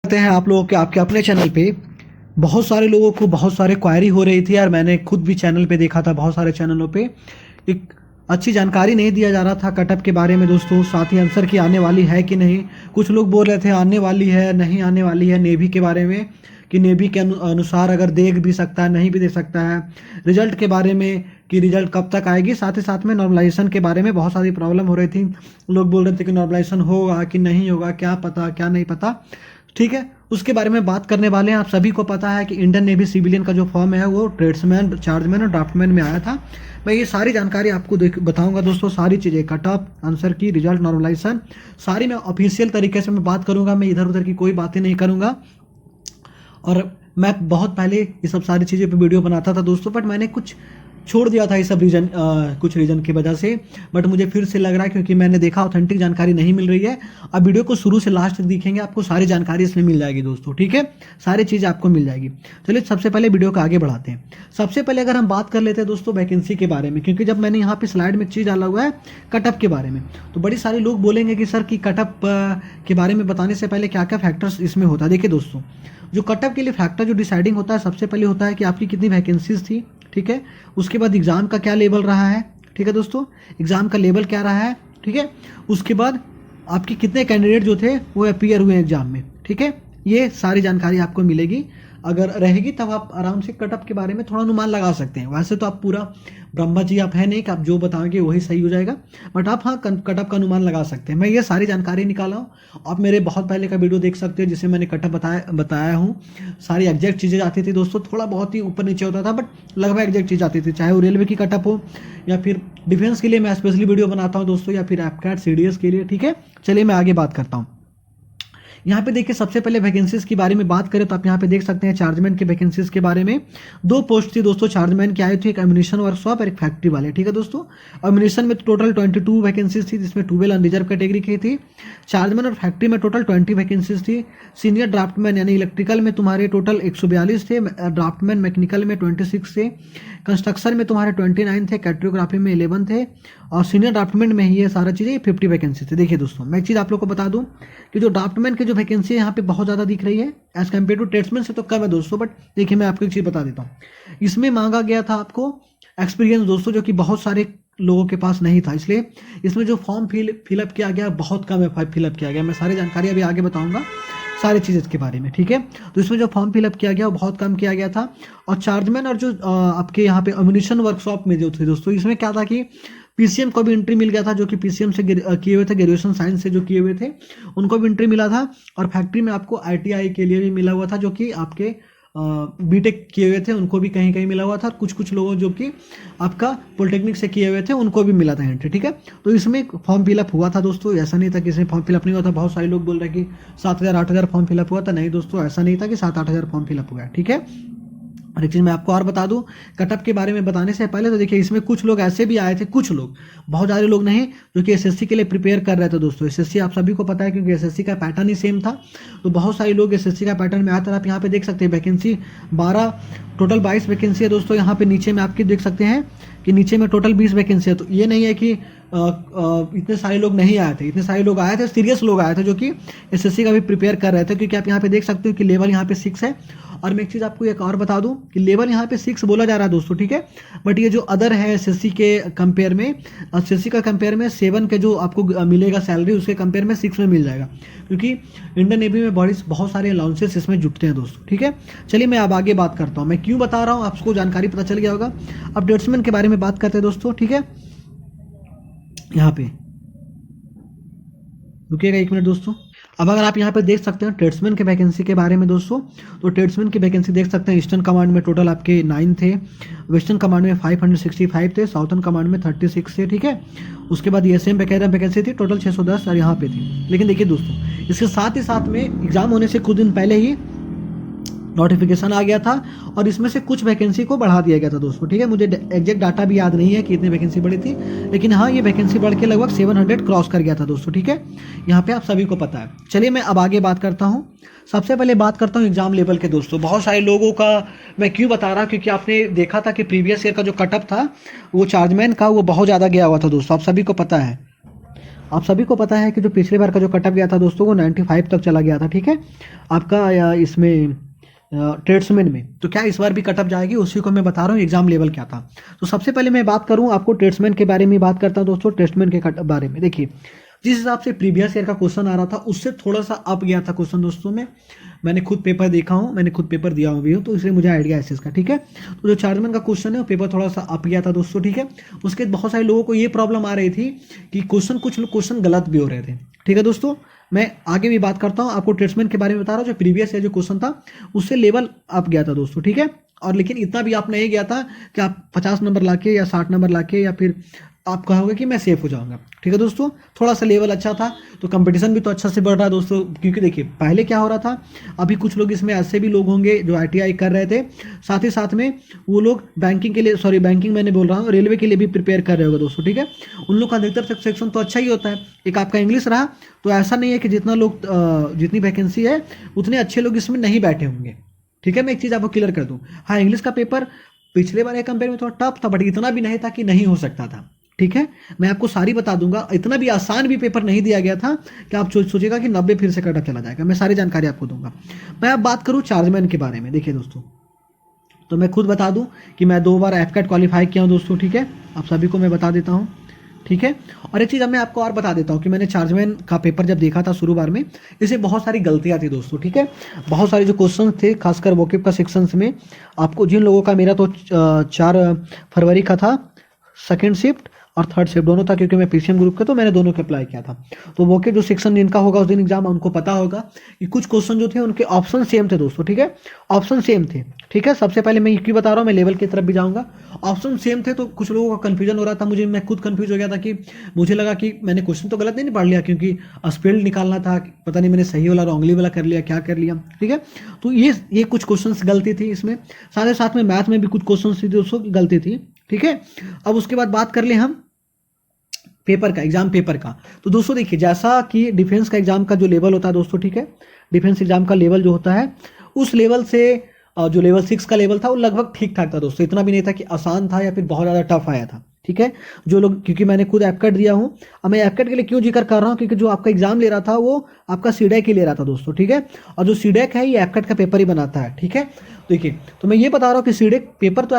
करते हैं आप लोगों के आपके अपने चैनल पे। बहुत सारे लोगों को बहुत सारे क्वायरी हो रही थी यार, मैंने खुद भी चैनल पे देखा था, बहुत सारे चैनलों पे एक अच्छी जानकारी नहीं दिया जा रहा था कटअप के बारे में दोस्तों। साथ ही आंसर की आने वाली है कि नहीं, कुछ लोग बोल रहे थे आने वाली है नहीं आने वाली है। नेवी के बारे में कि नेवी के अनुसार अगर देख भी सकता है नहीं भी दे सकता है। रिजल्ट के बारे में कि रिजल्ट कब तक आएगी। साथ ही साथ में नॉर्मलाइजेशन के बारे में बहुत सारी प्रॉब्लम हो रही थी। लोग बोल रहे थे कि नॉर्मलाइजेशन होगा कि नहीं होगा, क्या पता क्या नहीं पता। ठीक है, उसके बारे में बात करने वाले हैं। आप सभी को पता है कि इंडियन नेवी सिविलियन का जो फॉर्म है वो ट्रेड्समैन, चार्जमैन और ड्राफ्टमैन में आया था। मैं ये सारी जानकारी आपको बताऊंगा दोस्तों, सारी चीज़ें कटअप, आंसर की, रिजल्ट, नॉर्मलाइजेशन, सारी मैं ऑफिशियल तरीके से मैं बात करूंगा। मैं इधर उधर की कोई बातें नहीं करूंगा। और मैं बहुत पहले ये सब सारी चीज़ें पे वीडियो बनाता था दोस्तों, बट मैंने कुछ छोड़ दिया था ये सब रीजन, कुछ रीजन की वजह से। बट मुझे फिर से लग रहा है क्योंकि मैंने देखा ऑथेंटिक जानकारी नहीं मिल रही है। अब वीडियो को शुरू से लास्ट तक देखेंगे, आपको सारी जानकारी इसमें मिल जाएगी दोस्तों। ठीक है, सारी चीज़ आपको मिल जाएगी। चलिए सबसे पहले वीडियो को आगे बढ़ाते हैं। सबसे पहले अगर हम बात कर लेते हैं दोस्तों वैकेंसी के बारे में, क्योंकि जब मैंने यहाँ पे स्लाइड में चीज़ डाला हुआ है कटअप के बारे में, तो बड़ी सारे लोग बोलेंगे कि सर कि कटअप के बारे में बताने से पहले क्या क्या फैक्टर्स इसमें होता है। देखिए दोस्तों, जो कटअप के लिए फैक्टर जो डिसाइडिंग होता है, सबसे पहले होता है कि आपकी कितनी वैकेंसीज थी। ठीक है, उसके बाद एग्जाम का क्या लेवल रहा है। ठीक है दोस्तों, एग्जाम का लेवल क्या रहा है। ठीक है, उसके बाद आपके कितने कैंडिडेट जो थे वो अपीयर हुए एग्जाम में। ठीक है, ये सारी जानकारी आपको मिलेगी। अगर रहेगी तब आप आराम से कटअप के बारे में थोड़ा अनुमान लगा सकते हैं। वैसे तो आप पूरा ब्रह्मा जी आप है नहीं कि आप जो बताओगे वही सही हो जाएगा, बट आप हाँ कटअप का अनुमान लगा सकते हैं। मैं ये सारी जानकारी निकाला हूँ। आप मेरे बहुत पहले का वीडियो देख सकते हो जिसमें मैंने कटअप बताया हूँ। सारी एग्जैक्ट चीज़ें आती थी दोस्तों, थोड़ा बहुत ही ऊपर नीचे होता था बट लगभग एग्जैक्ट चीज़ आती थी, चाहे वो रेलवे की कटअप हो या फिर डिफेंस के लिए मैं स्पेशली वीडियो बनाता हूँ दोस्तों, या फिर एपकैट सीडीएस के लिए। ठीक है, चलिए मैं आगे बात करता हूँ। यहाँ पे देखिए सबसे पहले वैकेंसीज के बारे में बात करें तो आप यहाँ पे देख सकते हैं चार्जमैन के वैकेंसीज के बारे में। 2 पोस्ट थी दोस्तों चार्जमैन की आई थी, एक एम्यूनिशन वर्कशॉप और एक फैक्ट्री वाले। ठीक है दोस्तों, एम्यूनिशन में टोटल 22 वैकेंसीज थी जिसमें 12 अनरिजर्व कैटेगरी की थी। चार्जमैन और फैक्ट्री में टोटल 20 वैकेंसीज थी। सीनियर ड्राफ्टमैन यानी इलेक्ट्रिकल में तुम्हारे टोटल 142 थे, ड्राफ्टमैन मैकेनिकल में 26 थे, कंस्ट्रक्शन में तुम्हारे 29 थे, कैट्रियोग्राफी में 11 थे, और सीनियर ड्राफ्टमैन में ही ये सारा चीज़ें 50 वैकेंसी थे। देखिए दोस्तों, मैं एक चीज़ आप लोग को बता दूं कि जो ड्राफ्टमैन के जो वैकेंसी है यहाँ पे बहुत ज़्यादा दिख रही है एज कम्पेयर टू ट्रेड्समैन से तो कम है दोस्तों। बट देखिए मैं आपको एक चीज़ बता देता हूँ, इसमें मांगा गया था आपको एक्सपीरियंस दोस्तों, जो कि बहुत सारे लोगों के पास नहीं था। इसलिए इसमें जो फॉर्म फिलअप किया गया बहुत कम है फिलअप किया गया। मैं सारी जानकारी अभी आगे बताऊंगा सारी चीज़ इसके बारे में। ठीक है, तो इसमें जो फॉर्म फिलअप किया गया वो बहुत कम किया गया था। और चार्जमैन और जो आपके यहाँ पे एम्यूनिशन वर्कशॉप में जो थे दोस्तों, इसमें क्या था कि पीसीएम को भी एंट्री मिल गया था, जो कि पीसीएम से किए हुए थे, ग्रेजुएशन साइंस से जो किए हुए थे उनको भी एंट्री मिला था। और फैक्ट्री में आपको आईटीआई के लिए भी मिला हुआ था, जो कि आपके बीटेक किए हुए थे उनको भी कहीं कहीं मिला हुआ था। कुछ लोगों जो कि आपका पॉलिटेक्निक से किए हुए थे उनको भी मिला था एंट्री। ठीक है, तो इसमें फॉर्म फिलअप हुआ था दोस्तों, ऐसा नहीं था कि इसमें फॉर्म फिलअप नहीं हुआ था। बहुत सारे लोग बोल रहे हैं कि 7,000 8,000 फॉर्म फिलअप हुआ था। नहीं दोस्तों, ऐसा नहीं था कि 7-8 हज़ार फॉर्म फिलअप हुआ है। ठीक है, और एक चीज़ मैं आपको और बता दूं कटअप के बारे में बताने से पहले, तो देखिए इसमें कुछ लोग ऐसे भी आए थे, कुछ लोग, बहुत सारे लोग नहीं, जो कि एसएससी के लिए प्रिपेयर कर रहे थे दोस्तों। एसएससी आप सभी को पता है क्योंकि एसएससी का पैटर्न ही सेम था, तो बहुत सारे लोग एसएससी का पैटर्न में आए थे। आप यहाँ पे देख सकते हैं वैकेंसी 12, टोटल 22 वैकेंसी है दोस्तों। यहाँ पे नीचे में आपके देख सकते हैं कि नीचे में टोटल 20 वैकेंसी है। तो ये नहीं है कि इतने सारे लोग नहीं आए थे, इतने सारे लोग आए थे, सीरियस लोग आए थे जो कि एसएससी का भी प्रिपेयर कर रहे थे। क्योंकि आप यहाँ पे देख सकते हो कि लेवल यहाँ पे 6 है। और मैं एक चीज़ आपको एक और बता दूं कि लेवल यहाँ पे 6 बोला जा रहा है दोस्तों। ठीक है, बट ये जो अदर है एसएससी के कंपेयर में, एसएससी का कंपेयर में 7 के जो आपको मिलेगा सैलरी, उसके कंपेयर में 6 में मिल जाएगा, क्योंकि इंडियन नेवी में बहुत सारे अलाउंसेस इसमें जुटते हैं दोस्तों। ठीक है, चलिए मैं अब आगे बात करता हूँ। मैं क्यों बता रहा हूँ आपको जानकारी पता चल गया होगा। अब ट्रेड्समैन के बारे में बात करते हैं दोस्तों। ठीक है, यहाँ पे रुकिएगा 1 मिनट दोस्तों। अब अगर आप यहाँ पे देख सकते हैं ट्रेड्समैन के वैकेंसी के बारे में दोस्तों, तो ट्रेड्समैन की वैकेंसी देख सकते हैं। ईस्टर्न कमांड में टोटल आपके 9 थे, वेस्टर्न कमांड में 565 थे, साउथर्न कमांड में 36 थे। ठीक है, उसके बाद ये सेम वैकेंसी थी, टोटल 610 और यहाँ पे थी। लेकिन देखिए दोस्तों, इसके साथ ही साथ में एग्जाम होने से कुछ दिन पहले ही नोटिफिकेशन आ गया था और इसमें से कुछ वैकेंसी को बढ़ा दिया गया था दोस्तों। ठीक है, मुझे एग्जैक्ट डाटा भी याद नहीं है कि इतनी वैकेंसी बढ़ी थी, लेकिन हाँ ये वैकेंसी बढ़ के लगभग 700 क्रॉस कर गया था दोस्तों। ठीक है, यहाँ पे आप सभी को पता है। चलिए मैं अब आगे बात करता हूँ। सबसे पहले बात करता हूँ एग्जाम लेवल के दोस्तों। बहुत सारे लोगों का मैं क्यों बता रहा, क्योंकि आपने देखा था कि प्रीवियस ईयर का जो कटअप था वो चार्जमैन का वो बहुत ज़्यादा गया हुआ था दोस्तों, आप सभी को पता है। आप सभी को पता है कि जो पिछले बार का जो कटअप गया था दोस्तों वो 95 तक चला गया था, ठीक है, आपका इसमें ट्रेड्समैन में। तो क्या इस बार भी कटअप जाएगी, उसी को मैं बता रहा हूँ एग्जाम लेवल क्या था। तो सबसे पहले मैं बात करूँ आपको ट्रेड्समैन के बारे में बात करता हूँ दोस्तों। ट्रेड्समैन के कटअप बारे में देखिए, जिस हिसाब से प्रीवियस ईयर का क्वेश्चन आ रहा था उससे थोड़ा सा अप गया था क्वेश्चन दोस्तों में। मैंने खुद पेपर देखा हूँ, मैंने खुद पेपर दिया हुआ भी हूँ, तो इसलिए मुझे आइडिया है इस चीज़ का, ठीक है। तो जो चार्जमैन का क्वेश्चन है वो पेपर थोड़ा सा अप गया था दोस्तों, ठीक है। उसके बहुत सारे लोगों को ये प्रॉब्लम आ रही थी कि कुछ क्वेश्चन गलत भी हो रहे थे, ठीक है दोस्तों। मैं आगे भी बात करता हूँ, आपको ट्रेड्समैन के बारे में बता रहा हूँ। जो प्रीवियस ईयर जो क्वेश्चन था उससे लेवल अप गया था दोस्तों, ठीक है। और लेकिन इतना भी आप नहीं गया था कि आप 50 नंबर लाके या 60 नंबर लाके या फिर आप कहोगे कि मैं सेफ हो जाऊंगा, ठीक है दोस्तों। थोड़ा सा लेवल अच्छा था, तो कंपटीशन भी तो अच्छा से बढ़ रहा है दोस्तों। क्योंकि देखिए पहले क्या हो रहा था, अभी कुछ लोग इसमें ऐसे भी लोग होंगे जो ITI कर रहे थे, साथ ही साथ में वो लोग बैंकिंग के लिए, सॉरी बैंकिंग मैंने बोल रहा हूँ, रेलवे के लिए भी प्रिपेयर कर रहे होगा दोस्तों, ठीक है। उन लोग का अधिकतर सेक्शन तो अच्छा ही होता है। एक आपका इंग्लिश रहा, तो ऐसा नहीं है कि जितना लोग जितनी वैकेंसी है उतने अच्छे लोग इसमें नहीं बैठे होंगे, ठीक है। मैं एक चीज़ आपको क्लियर कर दूँ, हाँ इंग्लिश का पेपर पिछले बार के कंपेयर में थोड़ा टफ था, बट इतना भी नहीं था कि नहीं हो सकता था, ठीक है। मैं आपको सारी बता दूंगा, इतना भी आसान भी पेपर नहीं दिया गया था कि आप सोचेगा कि 90 फिर से कटअप चला जाएगा। मैं सारी जानकारी आपको दूंगा। मैं अब बात करूं चार्जमैन के बारे में। देखिए दोस्तों, तो मैं खुद बता दूं कि मैं 2 बार एफकैट क्वालिफाई किया हूं दोस्तों, ठीक है। आप सभी को मैं बता देता हूं, ठीक है। और एक चीज़ अब मैं आपको और बता देता हूँ कि मैंने चार्जमैन का पेपर जब देखा था शुरू बार में, इससे बहुत सारी गलतियाँ थी दोस्तों, ठीक है। बहुत सारे जो क्वेश्चन थे, खासकर वोकेब का सेक्शंस में, आपको जिन लोगों का, मेरा तो 4 फरवरी का था सेकेंड शिफ्ट और थर्ड शिफ्ट दोनों था, क्योंकि मैं PCM ग्रुप का, तो मैंने दोनों के अप्लाई किया था। तो वो के जो सेक्शन जिनका होगा उस दिन एग्जाम, उनको पता होगा कि कुछ क्वेश्चन जो थे उनके ऑप्शन सेम थे दोस्तों, ठीक है। ऑप्शन सेम थे, ठीक है। सबसे पहले मैं ये बता रहा हूँ, मैं लेवल की तरफ भी जाऊँगा। ऑप्शन सेम थे, तो कुछ लोगों का कन्फ्यूजन हो रहा था, मैं खुद कन्फ्यूज हो गया था कि मुझे लगा कि मैंने क्वेश्चन तो गलत नहीं पढ़ लिया, क्योंकि स्पेल्ड निकालना था, पता नहीं मैंने सही वाला रॉन्गली वाला कर लिया, क्या कर लिया, ठीक है। तो ये कुछ क्वेश्चन गलती थी इसमें। साथ ही साथ में मैथ में भी कुछ क्वेश्चन थी दोस्तों गलती थी, ठीक है। अब उसके बाद बात कर ले हम पेपर का, एग्जाम पेपर का। तो दोस्तों देखिए, जैसा कि डिफेंस का एग्जाम का जो लेवल होता है दोस्तों, ठीक है, डिफेंस एग्जाम का लेवल जो होता है, उस लेवल से जो लेवल 6 का लेवल था वो लगभग ठीक ठाक था दोस्तों। इतना भी नहीं था कि आसान था या फिर बहुत ज़्यादा टफ आया था, ठीक है। जो लोग, क्योंकि मैंने खुद एफकैट दिया हूँ, अब मैं एफकैट के लिए क्यों जिक्र कर रहा हूँ, क्योंकि जो आपका एग्जाम ले रहा था वो आपका सीडेक ही ले रहा था दोस्तों, ठीक है। और जो सीडेक है ये एफकैट का पेपर ही बनाता है, ठीक है। देखिए, तो मैं ये बता रहा हूँ कि सीडेक पेपर तो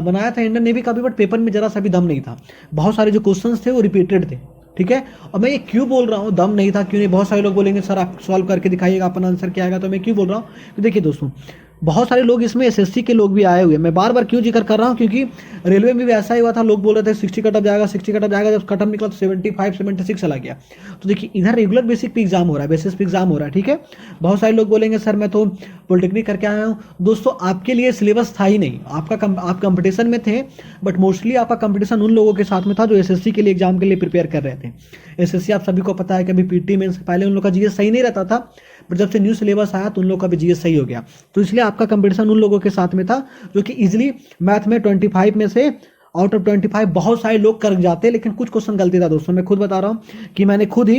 बनाया था इंडियन नेवी का भी, बट पेपर में जरा सा भी दम नहीं था। बहुत सारे जो क्वेश्चन थे वो रिपीटेड थे, ठीक है। और मैं ये क्यों बोल रहा हूँ दम नहीं था, क्यों नहीं, बहुत सारे लोग बोलेंगे सर आप सॉल्व करके दिखाइएगा अपना आंसर क्या आएगा। तो मैं क्यों बोल रहा हूँ, तो देखिए दोस्तों, बहुत सारे लोग इसमें SSC के लोग भी आए हुए हैं। मैं बार बार क्यों जिक्र कर रहा हूँ, क्योंकि रेलवे में भी ऐसा ही हुआ था, लोग बोल रहे थे 60 कटअप जाएगा, 60 कटअप जाएगा, जब कटअप निकला तो 75 76 चला गया। तो देखिए, इधर रेगुलर बेसिक पे एग्जाम हो रहा है, बेसिस पे एग्जाम हो रहा है, ठीक है। बहुत सारे लोग बोलेंगे सर मैं तो पॉलिटेक्निक करके आया हूँ। दोस्तों आपके लिए सिलेबस था ही नहीं, आप कंपटीशन में थे, बट मोस्टली आपका कंपटीशन उन लोगों के साथ में था जो SSC के लिए एग्जाम के लिए प्रिपेयर कर रहे थे। SSC आप सभी को पता है कि अभी PT मेंस से पहले उन लोग का GS सही नहीं रहता था, पर जब से न्यू सिलेबस आया तो उन लोग का भी GS सही हो गया। तो इसलिए आपका कंपटीशन उन लोगों के साथ में था जो कि इजीली मैथ में 25 में से आउट ऑफ 25 बहुत सारे लोग कर जाते, लेकिन कुछ क्वेश्चन गलती था दोस्तों। मैं खुद बता रहा हूँ कि मैंने खुद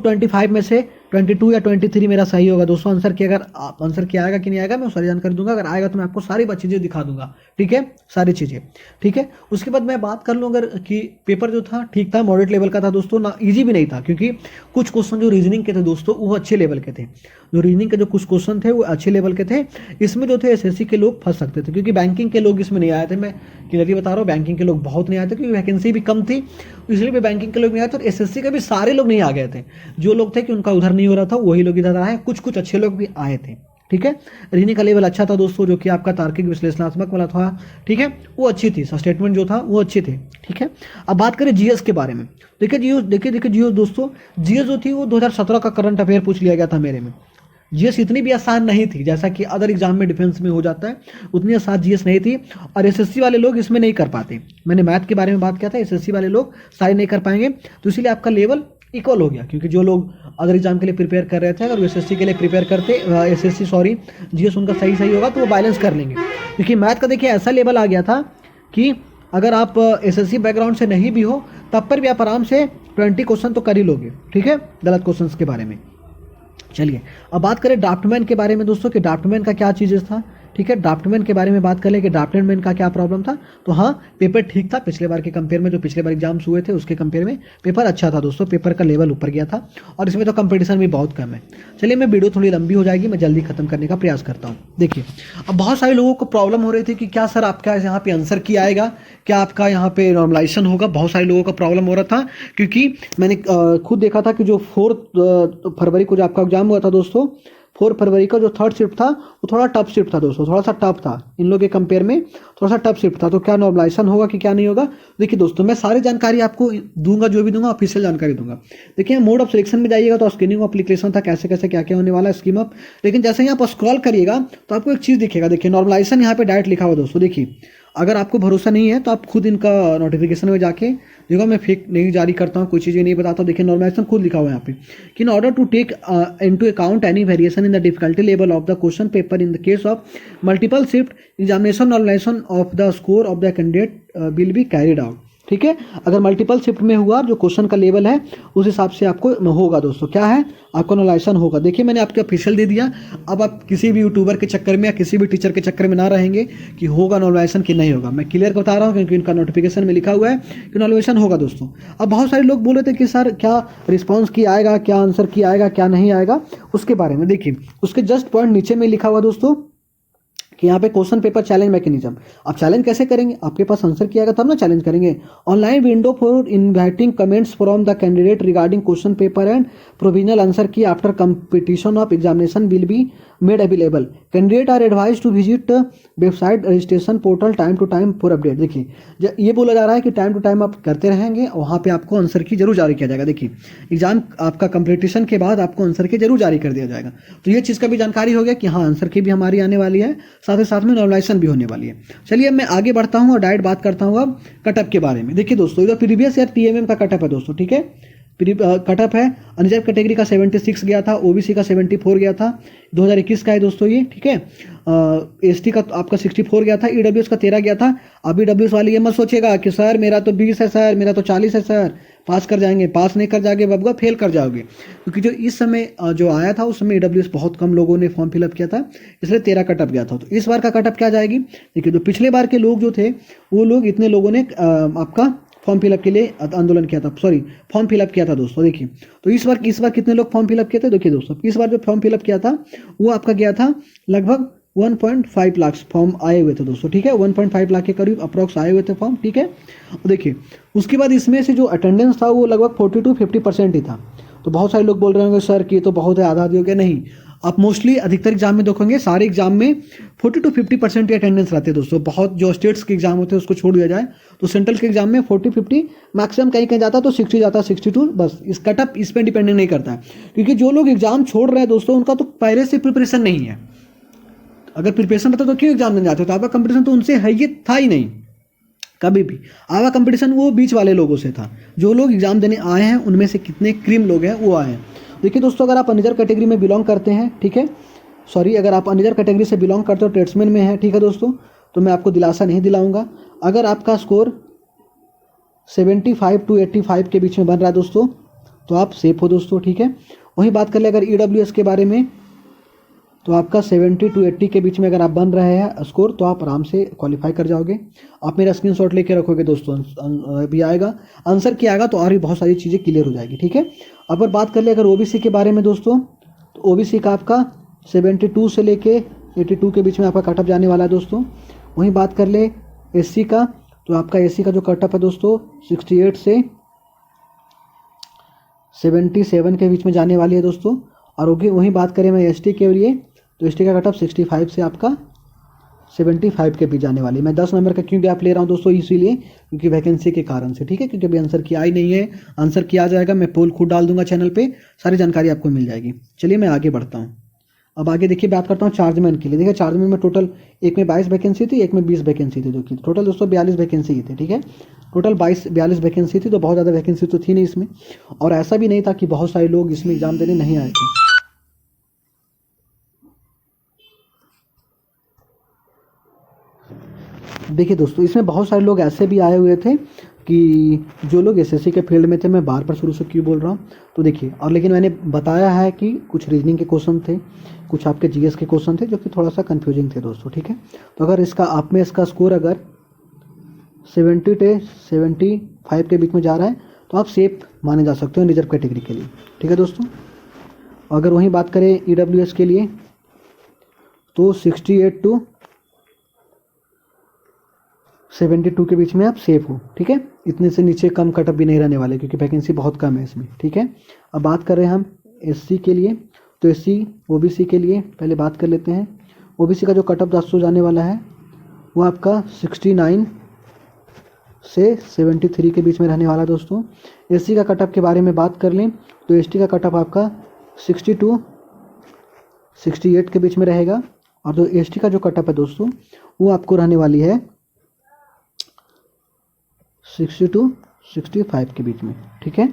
25 में से 22 या 23 मेरा सही होगा दोस्तों आंसर की। अगर आंसर क्या आएगा कि नहीं आएगा मैं सारी जानकारी दूंगा, अगर आएगा तो मैं आपको सारी चीज़ें दिखा दूंगा, ठीक है, सारी चीज़ें, ठीक है। उसके बाद मैं बात कर लूँ अगर कि पेपर जो था ठीक था, मॉडरेट लेवल का था दोस्तों, ना ईजी भी नहीं था, क्योंकि कुछ क्वेश्चन जो रीजनिंग के थे दोस्तों वो अच्छे लेवल के थे। जो रीजनिंग के जो कुछ क्वेश्चन थे वो अच्छे लेवल के थे। इसमें जो थे SSC के लोग फंस सकते थे, क्योंकि बैंकिंग के लोग इसमें नहीं आए थे। मैं क्लियरली बता रहा हूँ, बैंकिंग के लोग बहुत नहीं आए थे, क्योंकि वैकेंसी भी कम थी, इसलिए भी बैंकिंग के लोग नहीं आए थे। और SSC के भी सारे लोग नहीं आ गए थे, जो लोग थे कि उनका उधर नहीं हो रहा था वही लोग इधर आए, कुछ अच्छे लोग भी आए थे, ठीक है। रीजनिंग का लेवल अच्छा था दोस्तों, जो कि आपका तार्किक विश्लेषणात्मक वाला था, ठीक है, वो अच्छी थी, स्टेटमेंट जो था वो अच्छे थे, ठीक है। अब बात करें GS के बारे में। देखिए GS दोस्तों, GS जो थी वो 2017 का करंट अफेयर पूछ लिया गया था मेरे में। GS इतनी भी आसान नहीं थी, जैसा कि अदर एग्जाम में डिफेंस में हो जाता है, उतनी आसान GS नहीं थी, और SSC वाले लोग इसमें नहीं कर पाते। मैंने मैथ के बारे में बात किया था, SSC वाले लोग सारे नहीं कर पाएंगे, तो इसलिए आपका लेवल इक्वल हो गया। क्योंकि जो लोग अदर एग्जाम के लिए प्रिपेयर कर रहे थे, अगर वो SSC के लिए प्रिपेयर करते, GS उनका सही होगा तो वो बैलेंस कर लेंगे। क्योंकि मैथ का देखिए ऐसा लेवल आ गया था कि अगर आप SSC बैकग्राउंड से नहीं भी हो तब पर भी आप आराम से 20 क्वेश्चन तो कर ही लोगे, ठीक है, गलत क्वेश्चन के बारे में। चलिए अब बात करें ड्राफ्टमैन के बारे में दोस्तों, कि ड्राफ्टमैन का क्या चीज़ था, ठीक है। ड्राफ्टमैन के बारे में बात कर ले कि ड्राफ्टमैन का क्या प्रॉब्लम था, तो हाँ पेपर ठीक था पिछले बार के कंपेयर में, जो पिछले बार एग्जाम्स हुए थे उसके कंपेयर में पेपर अच्छा था दोस्तों, पेपर का लेवल ऊपर गया था और इसमें तो कंपटीशन भी बहुत कम है। चलिए मैं वीडियो थोड़ी लंबी हो जाएगी, मैं जल्दी खत्म करने का प्रयास करता हूँ। देखिए अब बहुत सारे लोगों को प्रॉब्लम हो रही थी कि क्या सर आपका यहाँ पे आंसर की आएगा, क्या आपका यहाँ पे नॉर्मलाइजेशन होगा, बहुत सारे लोगों का प्रॉब्लम हो रहा था। क्योंकि मैंने खुद देखा था कि जो 4 फरवरी को जो आपका एग्जाम हुआ था दोस्तों, 4 फरवरी का जो थर्ड शिफ्ट था वो थोड़ा टफ शिफ्ट था दोस्तों, थोड़ा सा टफ था इन लोगों के कंपेयर में, थोड़ा सा टफ शिफ्ट था। तो क्या नॉर्मलाइजेशन होगा कि क्या नहीं होगा, देखिए दोस्तों मैं सारी जानकारी आपको दूंगा, जो भी दूंगा ऑफिशियल जानकारी दूंगा। देखिए मोड ऑफ सिलेक्शन में जाइएगा तो स्क्रीनिंग एप्लीकेशन था, कैसे कैसे क्या क्या होने वाला है स्कीम अप। लेकिन जैसे ही आप स्क्रॉल करिएगा तो आपको एक चीज़ दिखेगा, देखिए नॉर्मलाइजेशन यहाँ पे डायरेक्ट लिखा हुआ दोस्तों। देखिए अगर आपको भरोसा नहीं है तो आप खुद इनका नोटिफिकेशन में जाके देखो, मैं फेक नहीं जारी करता हूँ, कोई चीज़ें नहीं बताता हूँ। देखिए नॉर्मलाइजेशन खुद लिखा हुआ है यहाँ पे कि in order to take into account any variation in the difficulty level of the question paper in the case of multiple shift examination, normalisation of the score of the candidate will be carried out. ठीक है, अगर multiple shift में हुआ जो question का level है उस हिसाब से आपको होगा दोस्तों, क्या है आपको नॉर्मलाइजेशन होगा। देखिए मैंने आपको ऑफिशियल दे दिया, अब आप किसी भी यूट्यूबर के चक्कर में या किसी भी टीचर के चक्कर में ना रहेंगे कि होगा नॉर्मलाइजेशन कि नहीं होगा। मैं क्लियर बता रहा हूँ क्योंकि इनका नोटिफिकेशन में लिखा हुआ है कि नॉर्मलाइजेशन होगा दोस्तों। अब बहुत सारे लोग बोल रहे थे कि सर क्या रिस्पॉन्स की आएगा, क्या आंसर की आएगा, क्या नहीं आएगा, उसके बारे में देखिए उसके जस्ट पॉइंट नीचे में लिखा हुआ दोस्तों कि यहाँ पे क्वेश्चन पेपर चैलेंज मैकेनिज्म। आप चैलेंज कैसे करेंगे, आपके पास आंसर किया गया तब ना चैलेंज करेंगे। Online window for inviting comments from the candidate regarding question paper and provisional answer key after competition of examination will be made available. Candidate are advise to visit website registration portal time to time for update. देखिए ये बोला जा रहा है कि time to time आप करते रहेंगे, वहाँ पे आपको आंसर की जरूर जारी किया जाएगा। देखिए एग्जाम आपका कंपटीशन के बाद आपको आंसर की जरूर जारी कर दिया जाएगा। तो ये चीज़ का भी जानकारी हो गया कि हाँ आंसर की भी हमारी आने वाली है, साथ ही साथ में नॉर्मलाइजेशन भी होने वाली है। चलिए अब मैं आगे बढ़ता हूँ और डायरेक्ट बात करता हूँ अब कटअप के बारे में। देखिए दोस्तों इधर प्रीवियस ईयर टीएमएम का कटअप है दोस्तों, ठीक है कटअप है। अनरिजर्व कैटेगरी का 76 गया था, ओबीसी का 74 गया था, 2021 का है दोस्तों ये, ठीक है। एसटी का आपका 64 गया था, ईडब्ल्यूएस का 13 गया था। अब ईडब्ल्यूएस वाले ये मत सोचेगा कि सर मेरा तो 20 है सर, मेरा तो 40 है सर, पास कर जाएंगे, पास नहीं कर जाओगे बबुआ फेल कर जाओगे। क्योंकि जो इस समय जो आया था उस समय ईडब्ल्यूएस बहुत कम लोगों ने फॉर्म फिलअप किया था, इसलिए 13 कटअप गया था। तो इस बार का कटअप क्या जाएगी, देखिए जो पिछले बार के लोग जो थे वो लोग इतने लोगों ने आपका फॉर्म फिलअप के लिए आंदोलन किया था, सॉरी फॉर्म फिलअप किया था दोस्तों। देखिए तो इस बार कितने लोग फॉर्म फिलअप किए थे, देखिए दोस्तों इस बार जो फॉर्म फिलअप किया था वो आपका गया था लगभग 1.5 लाख फॉर्म आए हुए थे दोस्तों, ठीक है 1.5 लाख के करीब अप्रॉक्स आए हुए थे फॉर्म, ठीक है। देखिए उसके बाद इसमें से जो अटेंडेंस था वो लगभग 40 to 50% ही था। तो बहुत सारे लोग बोल रहे होंगे सर कि ये तो बहुत है, आधा आधी हो गया, नहीं। आप मोस्टली अधिकतर एग्जाम में देखोगे सारे एग्जाम में 40 to 50% की अटेंडेंस रहती है दोस्तों। बहुत जो स्टेट्स के एग्जाम होते हैं उसको छोड़ दिया जाए तो सेंट्रल के एग्जाम में 40-50 मैक्सिमम कहीं कहीं जाता तो 60 जाता, 62 बस। इस कटअप इस पर डिपेंडेंट नहीं करता है, क्योंकि जो लोग एग्जाम छोड़ रहे हैं दोस्तों उनका तो पहले से प्रिपरेशन नहीं है। अगर प्रिपरेशन रहता तो क्यों एग्जाम देने जाते, तो आपका कंपटीशन तो उनसे है, ये था ही नहीं कभी भी। आपका कंपटीशन वो बीच वाले लोगों से था, जो लोग एग्जाम देने आए हैं उनमें से कितने क्रीम लोग हैं वो आए हैं। देखिए दोस्तों अगर आप अनरिजर्व कैटेगरी में बिलोंग करते हैं, ठीक है, सॉरी अगर आप अनरिजर्व कैटेगरी से बिलोंग करते हो, ट्रेड्समैन में है, ठीक है दोस्तों, तो मैं आपको दिलासा नहीं दिलाऊंगा। अगर आपका स्कोर 75 to 85 के बीच में बन रहा है दोस्तों तो आप सेफ हो दोस्तों, ठीक है। वही बात कर ले अगर ईडब्ल्यूएस के बारे में, तो आपका 70 to 80 के बीच में अगर आप बन रहे हैं स्कोर तो आप आराम से क्वालिफाई कर जाओगे। आप मेरा स्क्रीनशॉट लेके रखोगे दोस्तों, अभी आएगा आंसर क्या आएगा तो और भी बहुत सारी चीज़ें क्लियर हो जाएगी, ठीक है। अब बात कर ले अगर ओबीसी के बारे में दोस्तों, तो ओबीसी का आपका 72 से लेके 82 के बीच में आपका कटअप जाने वाला है दोस्तों। वहीं बात कर ले एससी का, तो आपका एससी का जो कटअप है दोस्तों 68 से 77 के बीच में जाने वाली है दोस्तों। और वहीं बात करें मैं एसटी के लिए, तो एसटी का कटअप 65 से आपका 75 के बीच जाने वाली। मैं 10 नंबर का क्यों गैप ले रहा हूँ दोस्तों, इसीलिए क्योंकि वैकेंसी के कारण से, ठीक है, क्योंकि अभी आंसर किया ही नहीं है। आंसर किया जाएगा, मैं पोल खुद डाल दूंगा चैनल पे, सारी जानकारी आपको मिल जाएगी। चलिए मैं आगे बढ़ता हूँ। अब आगे देखिए बात करता हूँ चार्जमैन के लिए। देखिए चार्जमैन में टोटल एक में 22 वैकेंसी थी, एक में 20 वैकेंसी थी, जो कि टोटल दोस्तों 42 वैकेंसी ही थी, ठीक है। टोटल 42 वैकेंसी थी, तो बहुत ज़्यादा वैकेंसी तो थी नहीं इसमें, और ऐसा भी नहीं था कि बहुत सारे लोग इसमें एग्जाम देने नहीं आए थे। देखिए दोस्तों इसमें बहुत सारे लोग ऐसे भी आए हुए थे कि जो लोग एसएससी के फील्ड में थे, मैं बार बार शुरू से क्यों बोल रहा हूँ, तो देखिए, और लेकिन मैंने बताया है कि कुछ रीजनिंग के क्वेश्चन थे, कुछ आपके जीएस के क्वेश्चन थे जो कि थोड़ा सा कन्फ्यूजिंग थे दोस्तों, ठीक है। तो अगर इसका आप में इसका स्कोर अगर 70 से 75 के बीच में जा रहा है तो आप सेफ माने जा सकते हो रिजर्व कैटेगरी के लिए, ठीक है दोस्तों। अगर वहीं बात करें ईडब्ल्यूएस के लिए तो 68 टू 72 के बीच में आप सेफ हो, ठीक है। इतने से नीचे कम कटअप भी नहीं रहने वाले क्योंकि वैकेंसी बहुत कम है इसमें, ठीक है। अब बात कर रहे हैं हम एससी के लिए, तो एससी ओबीसी के लिए पहले बात कर लेते हैं। ओबीसी का जो कटअप 10 जाने वाला है वो आपका 69 से 73 के बीच में रहने वाला है दोस्तों। एससी का कटअप के बारे में बात कर लें तो एसटी का कटअप आपका 62 68 के बीच में रहेगा, और जो एसटी का जो कटअप है दोस्तों वो आपको रहने वाली है 62 65 के बीच में, ठीक है।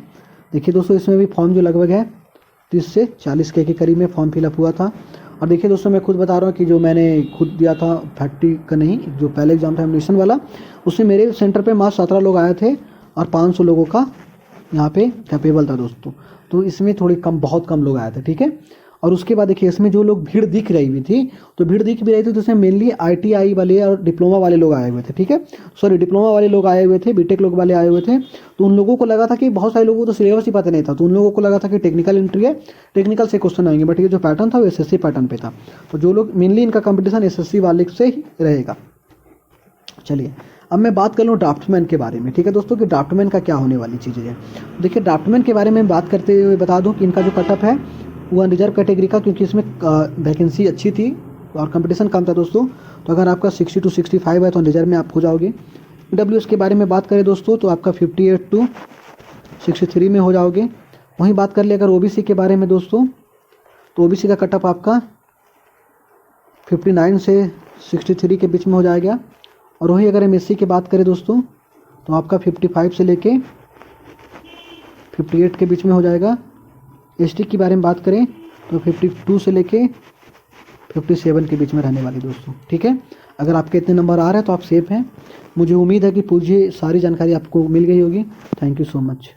देखिए दोस्तों, इसमें भी फॉर्म जो लगभग है 30 से 40 के करीब में फॉर्म फिलअप हुआ था। और देखिए दोस्तों, मैं खुद बता रहा हूँ कि जो मैंने खुद दिया था फैक्ट्री का नहीं, जो पहले एग्जाम था एडमिशन वाला, उसमें मेरे सेंटर पे मात्र 17 लोग आए थे और 500 लोगों का यहाँ पे कैपेबल था दोस्तों। तो इसमें थोड़ी कम, बहुत कम लोग आए थे, ठीक है। और उसके बाद देखिए इसमें जो लोग भीड़ दिख रही हुई थी, तो भीड़ दिख भी रही थी तो इसमें मेनली आईटीआई वाले और डिप्लोमा वाले लोग आए हुए थे, ठीक है। सॉरी, डिप्लोमा वाले लोग आए हुए थे, बीटेक लोग वाले आए हुए थे। तो उन लोगों को लगा था कि बहुत सारे लोगों को तो सिलेबस ही पता नहीं था, तो उन लोगों को लगा था कि टेक्निकल एंट्री है, टेक्निकल से क्वेश्चन आएंगे, बट ये जो पैटर्न था वो एसएससी पैटर्न पे था। तो जो लोग मेनली इनका कंपटीशन एसएससी वाले से ही रहेगा। चलिए अब मैं बात कर लूँ ड्राफ्टमैन के बारे में, ठीक है दोस्तों, कि ड्राफ्टमैन का क्या होने वाली चीज़ें हैं। देखिए ड्राफ्टमैन के बारे में बात करते हुए बता दूं कि इनका जो कटअप है वो रिजर्व कैटेगरी का, क्योंकि इसमें वैकेंसी अच्छी थी और कंपटीशन कम था दोस्तों। तो अगर आपका 60 टू 65 है तो रिजर्व में आप हो जाओगे। ईडब्ल्यूएस के बारे में बात करें दोस्तों तो आपका 58 टू 63 में हो जाओगे। वहीं बात कर ले अगर ओबीसी के बारे में दोस्तों, तो ओबीसी का कटअप आपका 59 से 63 के बीच में हो जाएगा। और वहीं अगर हम एससी की बात करें दोस्तों तो आपका 55 से लेके 58 के बीच में हो जाएगा। एसटी के बारे में बात करें तो 52 से लेके 57 के बीच में रहने वाली दोस्तों, ठीक है। अगर आपके इतने नंबर आ रहे हैं तो आप सेफ हैं। मुझे उम्मीद है कि पूरी सारी जानकारी आपको मिल गई होगी। Thank you so much.